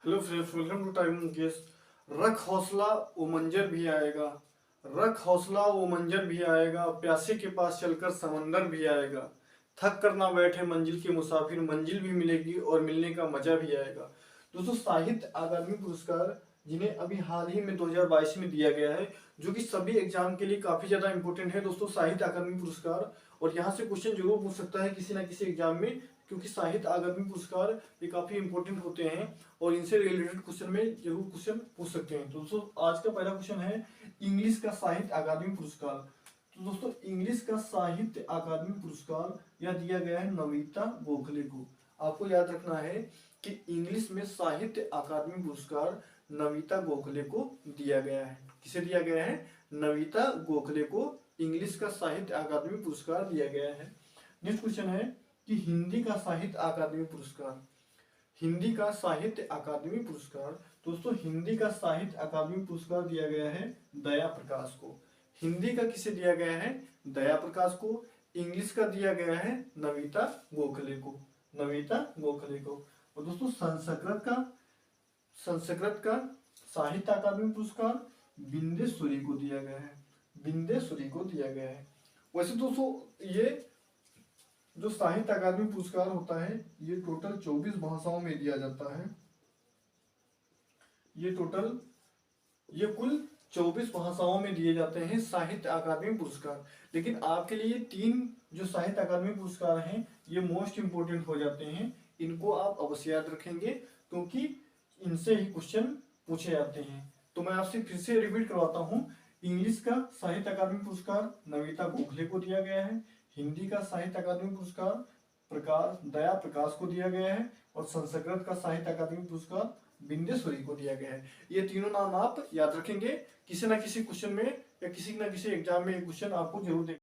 Hello friends, welcome to time Mukesh. रख हौसला वो मंजर भी आएगा, रख हौसला वो मंजर भी आएगा, प्यासे के पास चलकर समंदर भी आएगा। थक कर ना बैठे मंजिल के मुसाफिर, मंजिल भी मिलेगी और मिलने का मजा भी आएगा। दोस्तों, साहित्य अकादमी पुरस्कार जिन्हें अभी हाल ही में 2022 में दिया गया है, जो कि सभी एग्जाम के लिए काफी ज्यादा इंपॉर्टेंट है दोस्तों, साहित्य अकादमी पुरस्कार। और यहाँ से क्वेश्चन जरूर पूछ सकता है किसी ना किसी एग्जाम में, क्योंकि साहित्य अकादमी पुरस्कार ये काफी इंपॉर्टेंट होते हैं और इनसे रिलेटेड क्वेश्चन में जरूर क्वेश्चन पूछ सकते हैं। तो दोस्तों, आज का पहला क्वेश्चन है इंग्लिश का साहित्य अकादमी पुरस्कार। तो दोस्तों, इंग्लिश का साहित्य अकादमी पुरस्कार यह दिया गया है नमिता गोखले को। आपको याद रखना है कि इंग्लिश में साहित्य अकादमी पुरस्कार नमिता गोखले को दिया गया है। किसे दिया गया है? नमिता गोखले को इंग्लिश का साहित्य अकादमी पुरस्कार दिया गया है। नेक्स्ट क्वेश्चन है कि हिंदी का साहित्य अकादमी पुरस्कार। हिंदी का साहित्य अकादमी पुरस्कार, दोस्तों हिंदी का साहित्य अकादमी पुरस्कार दिया गया है दया प्रकाश को। हिंदी का किसे दिया गया है? दया प्रकाश को। इंग्लिश का दिया गया है नमिता गोखले को, नमिता गोखले को। और दोस्तों, संस्कृत का साहित्य अकादमी पुरस्कार बिंदेश्वरी को दिया गया है, बिंदेश्वरी को दिया गया है। वैसे दोस्तों, ये जो साहित्य अकादमी पुरस्कार होता है ये टोटल 24 भाषाओं में दिया जाता है। ये कुल 24 भाषाओं में दिए जाते हैं साहित्य अकादमी पुरस्कार। लेकिन आपके लिए 3 जो साहित्य अकादमी पुरस्कार हैं ये मोस्ट इंपोर्टेंट हो जाते हैं। इनको आप अवश्य याद रखेंगे क्योंकि इनसे ही क्वेश्चन पूछे जाते हैं। तो मैं आपसे फिर से रिपीट करवाता हूँ। इंग्लिश का साहित्य अकादमी पुरस्कार नमिता गोखले को दिया गया है। हिंदी का साहित्य अकादमी पुरस्कार दया प्रकाश को दिया गया है। और संस्कृत का साहित्य अकादमी पुरस्कार बिंदेश्वरी को दिया गया है। ये तीनों नाम आप याद रखेंगे। किसी ना किसी क्वेश्चन में या किसी ना किसी एग्जाम में ये क्वेश्चन आपको जरूर